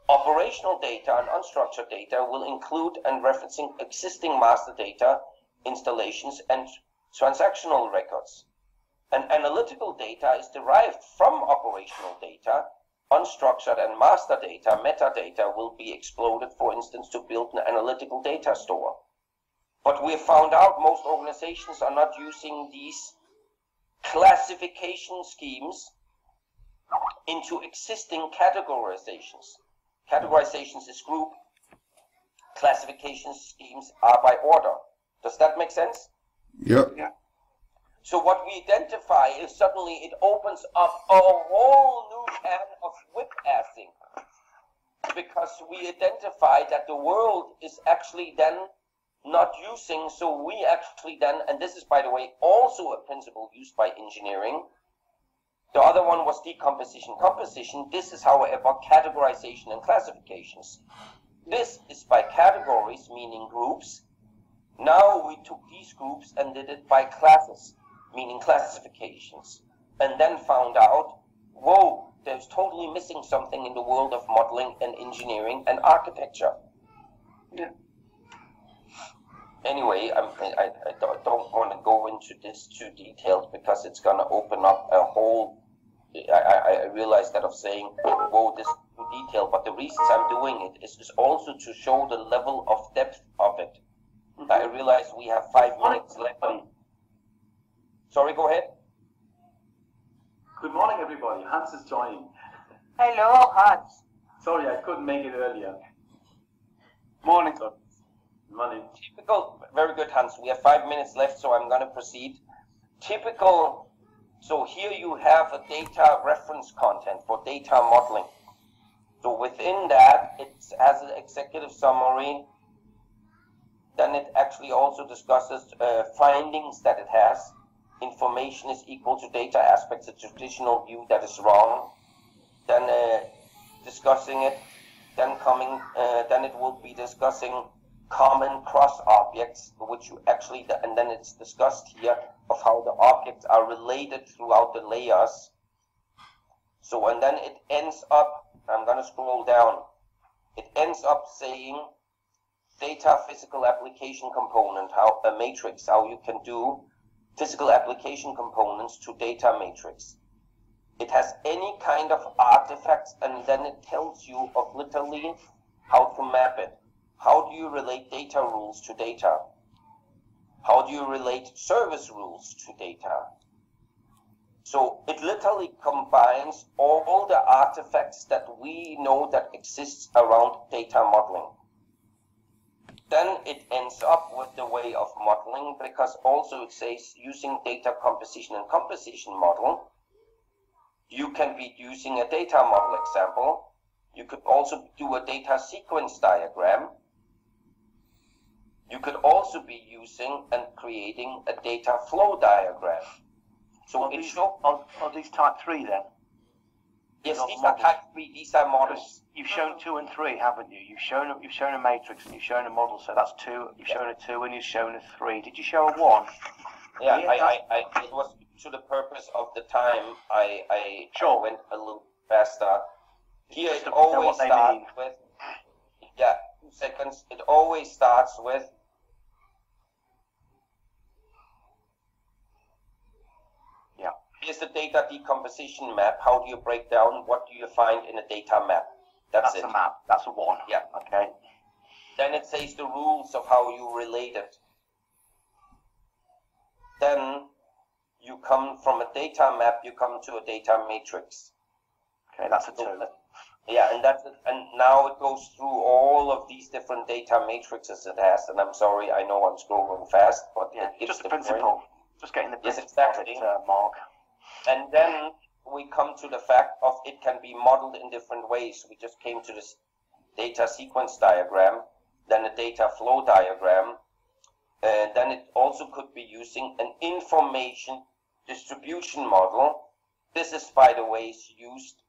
Operational data and unstructured data will include and referencing existing master data installations and transactional records. And analytical data is derived from operational data. Unstructured and master data, metadata, will be exploited, for instance, to build an analytical data store. But we have found out most organizations are not using these classification schemes into existing categorizations. Categorizations is group, classification schemes are by order. Does that make sense? Yep. Yeah. So what we identify is suddenly it opens up a whole new can of whip-assing, because we identify that the world is actually then not using, so we actually then, and this is, by the way, also a principle used by engineering. The other one was decomposition. Composition, this is, however, categorization and classifications. This is by categories, meaning groups. Now we took these groups and did it by classes, meaning classifications, and then found out, whoa, there's totally missing something in the world of modeling and engineering and architecture. Yeah. Anyway, I don't want to go into this too detailed, because it's going to open up a whole, I realize that of saying, whoa, this is too detailed, but the reasons I'm doing it is also to show the level of depth of it. I realize we have 5 minutes left. Sorry, go ahead. Good morning, everybody. Hans is joining. Hello, Hans. Sorry, I couldn't make it earlier. Morning. Morning. Typical, very good, Hans. We have 5 minutes left, so I'm going to proceed. Typical, so here you have a data reference content for data modeling. So within that, it has an executive summary. Then it actually also discusses findings that it has. Information is equal to data aspects, a traditional view that is wrong. Then discussing it, then it will be discussing common cross objects, which you actually, and then it's discussed here of how the objects are related throughout the layers. So, and then it ends up, I'm going to scroll down, it ends up saying data physical application component, how a matrix, how you can do physical application components to data matrix. It has any kind of artifacts, and then it tells you of literally how to map it. How do you relate data rules to data? How do you relate service rules to data? So it literally combines all the artifacts that we know that exists around data modeling. Then it ends up with the way of modeling, because also it says using data composition and composition model. You can be using a data model example. You could also do a data sequence diagram. You could also be using and creating a data flow diagram. So Are these type 3 then? Yes, these are type 3, these are models. You've shown 2 and 3, haven't you? You've shown a matrix and you've shown a model, so that's 2. You've shown a 2 and you've shown a 3. Did you show a 1? Yeah, it was to the purpose of the time. I went a little faster. Here it always starts with, 2 seconds. It always starts with here's the data decomposition map. How do you break down? What do you find in a data map? That's it. A map. That's a 1. Yeah. Okay. Then it says the rules of how you relate it. Then you come from a data map, you come to a data matrix. Okay, that's a 2. Yeah, and that's it. And now it goes through all of these different data matrices it has. And I'm sorry, I know I'm scrolling fast, but yeah, it gives just the principle. Point. Just getting the principle. Yes, exactly. Of it, Mark. And then we come to the fact of it can be modeled in different ways. We just came to this data sequence diagram, then a data flow diagram. Then it also could be using an information distribution model. This is, by the way, used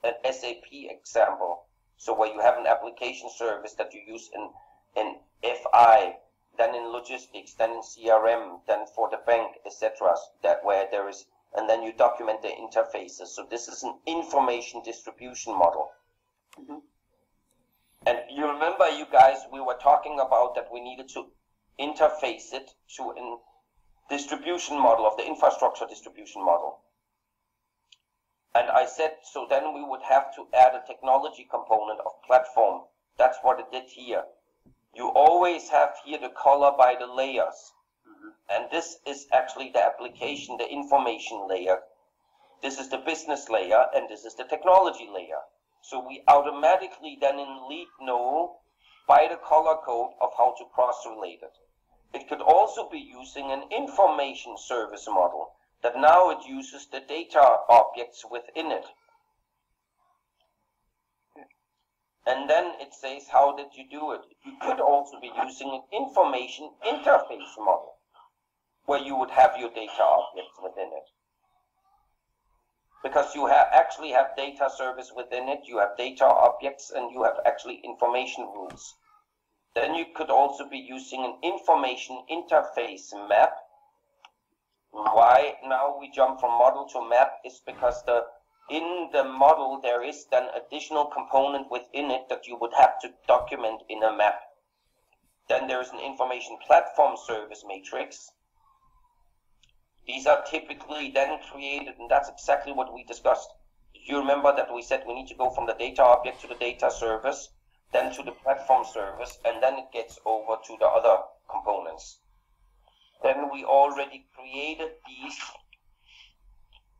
an SAP example. So where you have an application service that you use in FI, then in logistics, then in CRM, then for the bank, etc. That where there is, and then you document the interfaces. So this is an information distribution model. Mm-hmm. And you remember, you guys, we were talking about that we needed to interface it to a distribution model of the infrastructure distribution model. And I said, so then we would have to add a technology component of platform. That's what it did here. You always have here the color by the layers. And this is actually the application, the information layer. This is the business layer, and this is the technology layer. So we automatically then in Lead know by the color code of how to cross-relate it. It could also be using an information service model that now it uses the data objects within it. And then it says, how did you do it? You could also be using an information interface model where you would have your data objects within it. Because you actually have data service within it, you have data objects, and you have actually information rules. Then you could also be using an information interface map. Why now we jump from model to map is because in the model there is an additional component within it that you would have to document in a map. Then there is an information platform service matrix. These are typically then created, and that's exactly what we discussed. You remember that we said we need to go from the data object to the data service, then to the platform service, and then it gets over to the other components. Then we already created these.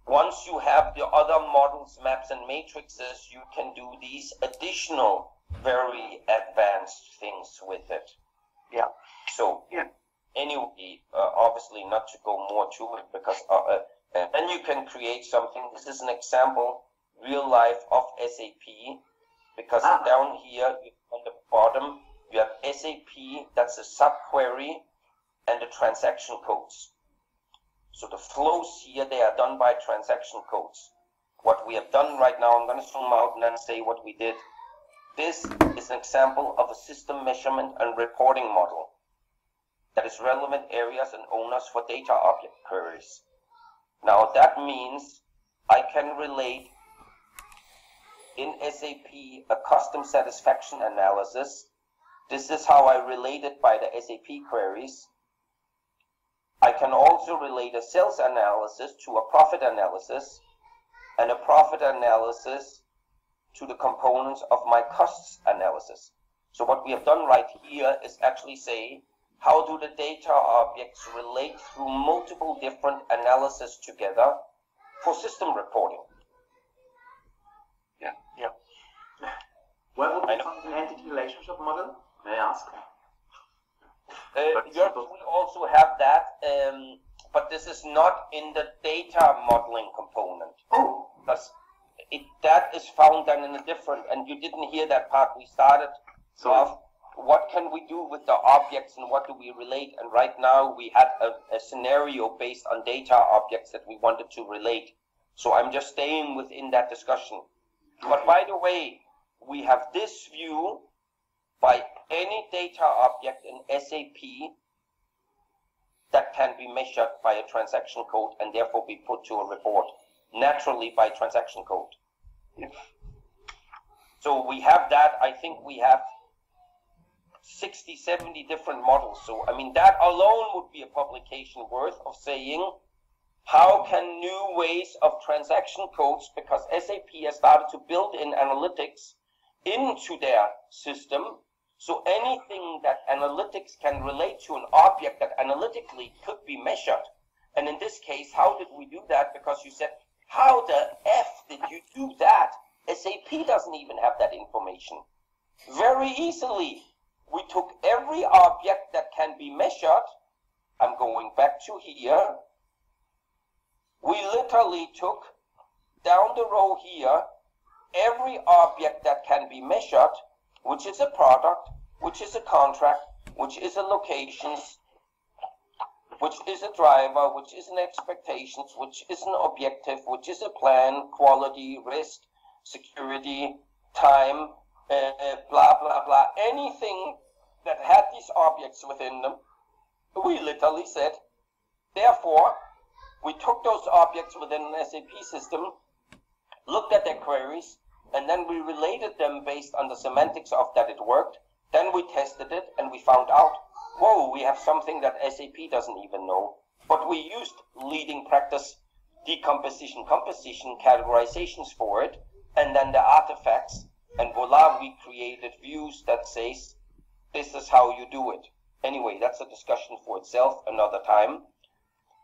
Once you have the other models, maps, and matrices, you can do these additional, very advanced things with it. Yeah. So, anyway, obviously not to go more to it, because then you can create something. This is an example, real life of SAP, because down here on the bottom you have SAP, that's a subquery, and the transaction codes. So the flows here, they are done by transaction codes. What we have done right now, I'm going to zoom out and then say what we did. This is an example of a system measurement and reporting model that is relevant areas and owners for data object queries. Now that means I can relate in SAP a custom satisfaction analysis. This is how I relate it by the SAP queries. I can also relate a sales analysis to a profit analysis, and a profit analysis to the components of my costs analysis. So what we have done right here is actually say, how do the data objects relate through multiple different analyses together for system reporting? Yeah. Where would we find the entity relationship model, may I ask? Yes, we also have that, but this is not in the data modeling component. Oh, because that is found then in a different, and you didn't hear that part. We started off, what can we do with the objects and what do we relate? And right now we had a scenario based on data objects that we wanted to relate. So I'm just staying within that discussion. But by the way, we have this view by any data object in SAP that can be measured by a transaction code and therefore be put to a report naturally by transaction code. So we have that. I think we have 60, 70 different models. So I mean, that alone would be a publication worth of saying, how can new ways of transaction codes, because SAP has started to build in analytics into their system. So anything that analytics can relate to an object that analytically could be measured. And in this case, how did we do that? Because you said, how the F did you do that? SAP doesn't even have that information. Very easily, we took every object that can be measured. I'm going back to here. We literally took down the row here, every object that can be measured, which is a product, which is a contract, which is a locations, which is a driver, which is an expectations, which is an objective, which is a plan, quality, risk, security, time, blah, blah, blah. Anything that had these objects within them, we literally said, therefore, we took those objects within an SAP system, looked at their queries, and then we related them based on the semantics of that it worked. Then we tested it and we found out, whoa, we have something that SAP doesn't even know. But we used leading practice decomposition, composition, categorizations for it, and then the artifacts, and voila, we created views that says, this is how you do it. Anyway, that's a discussion for itself another time.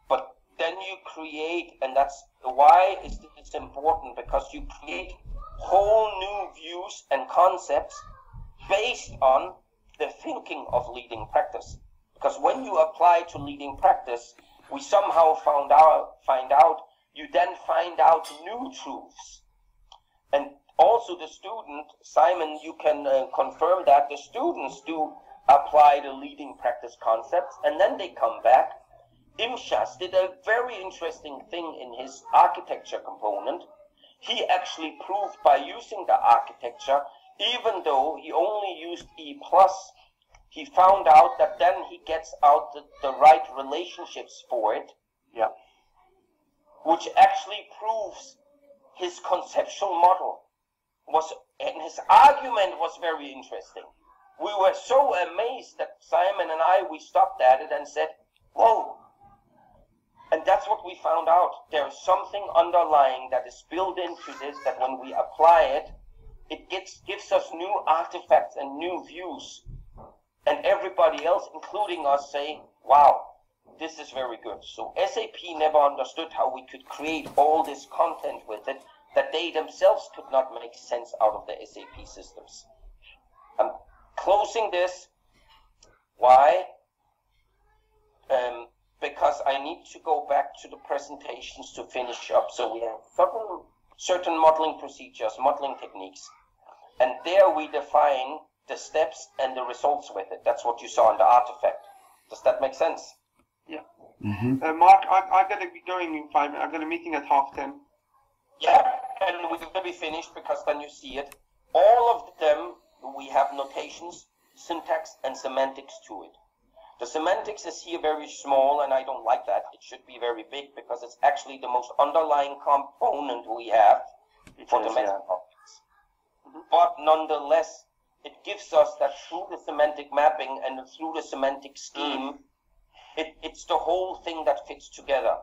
But then you create, and that's why it's important, because you create whole new views and concepts based on the thinking of leading practice. Because when you apply to leading practice, we somehow find out, you then find out new truths. And also the student, Simon, you can confirm that the students do apply the leading practice concepts, and then they come back. Imshas did a very interesting thing in his architecture component. He actually proved by using the architecture, even though he only used E+, he found out that then he gets out the right relationships for it. Yeah. Which actually proves his conceptual model and his argument was very interesting. We were so amazed that Simon and we stopped at it and said, whoa. And that's what we found out. There is something underlying that is built into this, that when we apply it, it gives us new artifacts and new views. And everybody else, including us, say, wow, this is very good. So SAP never understood how we could create all this content with it that they themselves could not make sense out of the SAP systems. I'm closing this. Why? Because I need to go back to the presentations to finish up. So we have certain modeling procedures, modeling techniques, and there we define the steps and the results with it. That's what you saw in the artifact. Does that make sense? Yeah. Mm-hmm. Mark, I gotta be going in 5 minutes. I've got a meeting at 10:30. Yeah, and we're going to be finished because then you see it. All of them, we have notations, syntax, and semantics to it. The semantics is here very small, and I don't like that. It should be very big because it's actually the most underlying component we have for the meta objects. But nonetheless, it gives us that through the semantic mapping and through the semantic scheme, it's the whole thing that fits together.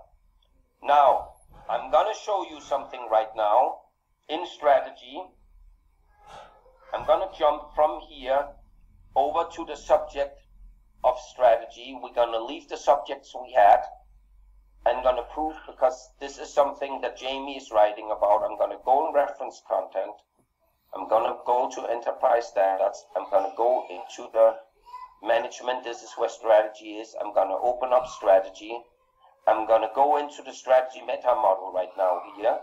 Now, I'm going to show you something right now in strategy. I'm going to jump from here over to the subject of strategy. We're going to leave the subjects we had. I'm going to prove, because this is something that Jamie is writing about. I'm going to go in reference content. I'm going to go to enterprise standards. I'm going to go into the management. This is where strategy is. I'm going to open up strategy. I'm going to go into the strategy meta model right now here.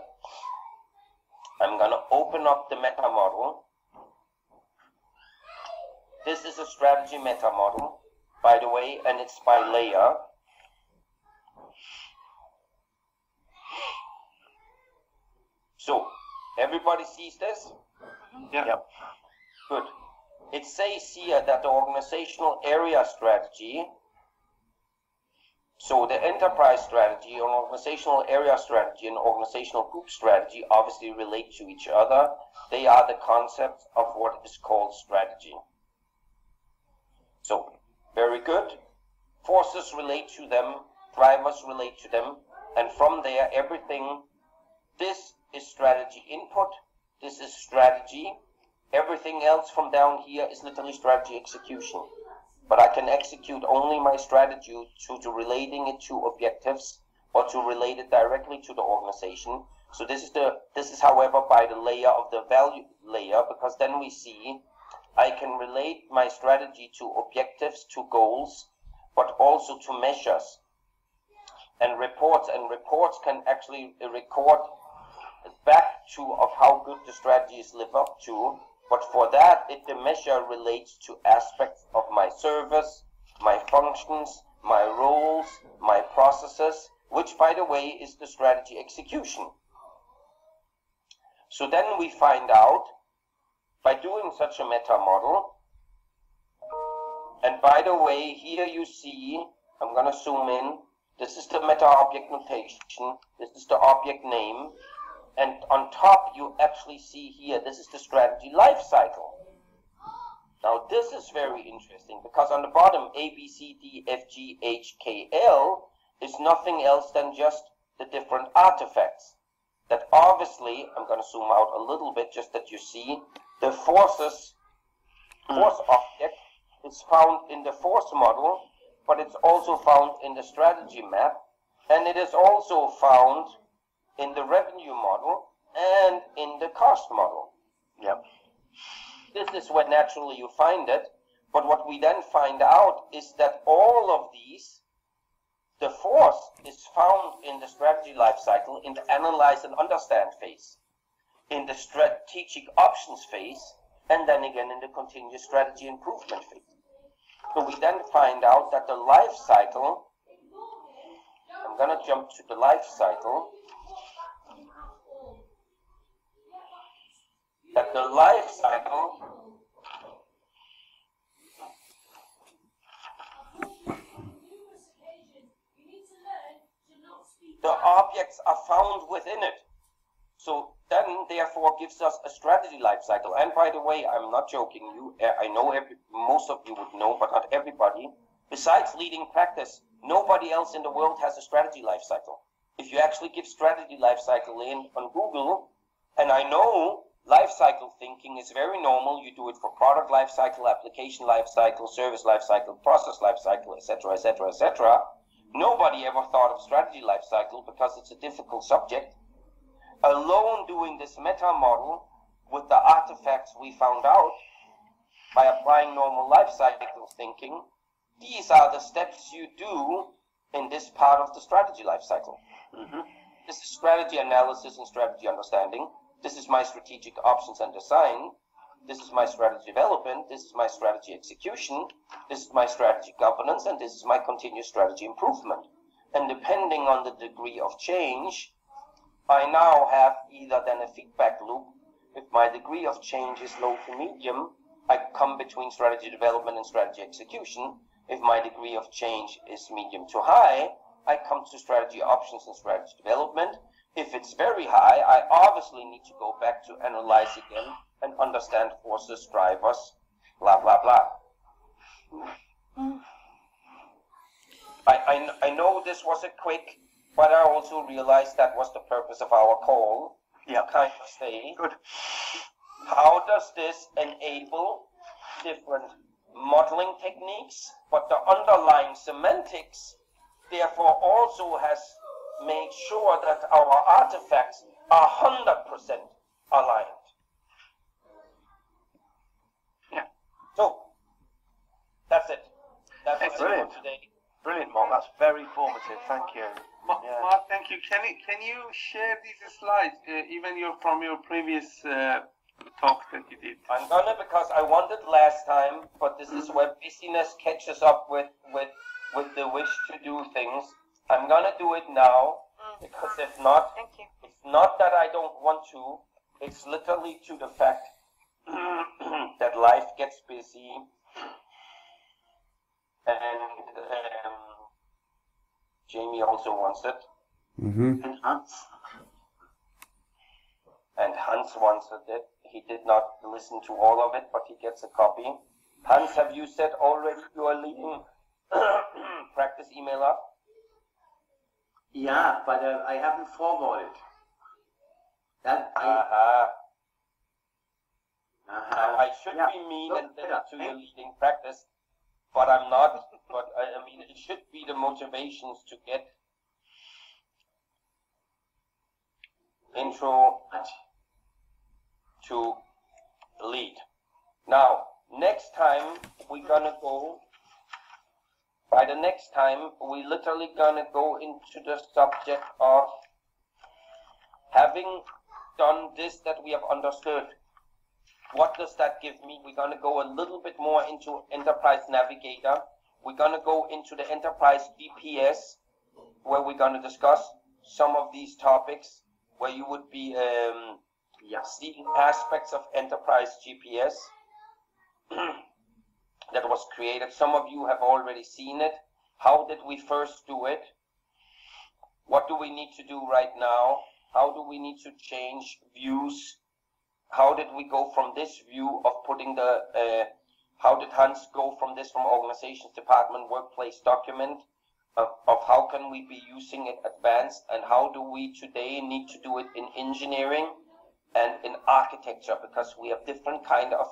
I'm going to open up the meta model. This is a strategy meta model, by the way, and it's by layer. So, everybody sees this? Yeah. Yep. Good. It says here that the organizational area strategy, so the enterprise strategy, an organizational area strategy, and organizational group strategy obviously relate to each other. They are the concept of what is called strategy. So, very good. Forces relate to them, drivers relate to them, and from there everything, this is strategy input, this is strategy. Everything else from down here is literally strategy execution. But I can execute only my strategy to relating it to objectives or to relate it directly to the organization. So this is however by the layer of the value layer, because then we see I can relate my strategy to objectives, to goals, but also to measures and reports. And reports can actually record back to of how good the strategies live up to. But for that, the measure relates to aspects of my service, my functions, my roles, my processes, which, by the way, is the strategy execution. So then we find out, by doing such a meta model, and by the way, here you see, I'm going to zoom in, this is the meta object notation, this is the object name, and on top you actually see here, this is the strategy life cycle. Now this is very interesting, because on the bottom, A, B, C, D, F, G, H, K, L is nothing else than just the different artifacts. That obviously, I'm going to zoom out a little bit just that you see, the force object is found in the force model, but it's also found in the strategy map, and it is also found in the revenue model and in the cost model. Yep. This is where naturally you find it, But what we then find out is that all of these, the force is found in the strategy life cycle, in the analyze and understand phase, in the strategic options phase, and then again in the continuous strategy improvement phase. So we then find out that the life cycle, I'm going to jump to the life cycle, that the life cycle the objects are found within it. So then, therefore, gives us a strategy life cycle. And by the way, I'm not joking. I know most of you would know, but not everybody. Besides leading practice, nobody else in the world has a strategy life cycle. If you actually give strategy life cycle in on Google, and I know life cycle thinking is very normal. You do it for product life cycle, application life cycle, service life cycle, process life cycle, etc., etc., etc. Nobody ever thought of strategy life cycle because it's a difficult subject. Alone doing this meta model with the artifacts we found out by applying normal life cycle thinking, these are the steps you do in this part of the strategy life cycle. This is strategy analysis and strategy understanding. This is my strategic options and design. This is my strategy development. This is my strategy execution. This is my strategy governance. And this is my continuous strategy improvement. And depending on the degree of change, I now have either then a feedback loop. If my degree of change is low to medium, I come between strategy development and strategy execution. If my degree of change is medium to high, I come to strategy options and strategy development. If it's very high, I obviously need to go back to analyze again and understand forces, drivers, blah, blah, blah. I know this was a quick, but I also realized that was the purpose of our call. Yeah, kind of say, good. How does this enable different modeling techniques, but the underlying semantics, therefore, also has made sure that our artifacts are 100% aligned. Yeah. So, that's it. That's it for today. Brilliant, Mark. That's very informative. Thank you. Mark, thank you. Can you share these slides, even from your previous talk that you did? I'm gonna, because I wanted last time, but this is where busyness catches up with the wish to do things. I'm gonna do it now, because if not, it's not that I don't want to. It's literally to the fact that life gets busy, and Jamie also wants it. And Hans. And Hans wants it. He did not listen to all of it, but he gets a copy. Hans, have you said already you are leaving practice email up? Yeah, but I haven't forwarded. Now, I should be mean and send it to your leading practice, but I'm not. But I mean, it should be the motivations to get intro to lead. Now, next time we're gonna go. By the next time, we literally gonna go into the subject of having done this that we have understood. What does that give me? We're gonna go a little bit more into Enterprise Navigator. We're gonna go into the Enterprise GPS, where we're gonna discuss some of these topics, where you would be seeing aspects of Enterprise GPS that was created. Some of you have already seen it. How did we first do it? What do we need to do right now? How do we need to change views? How did we go from this view of putting the, how did Hans go from this from organizations, department, workplace document, of how can we be using it advanced, and how do we today need to do it in engineering and in architecture, because we have different kind of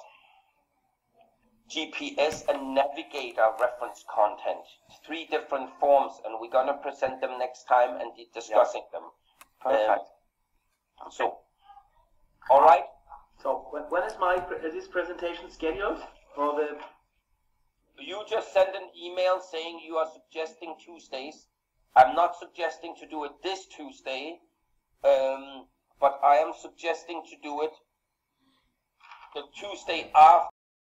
GPS and navigator reference content, 3 different forms, and we're gonna present them next time and be discussing them. Perfect. So, all right. So when is this presentation scheduled for the You just send an email saying you are suggesting Tuesdays. I'm not suggesting to do it this Tuesday, but I am suggesting to do it the Tuesday after.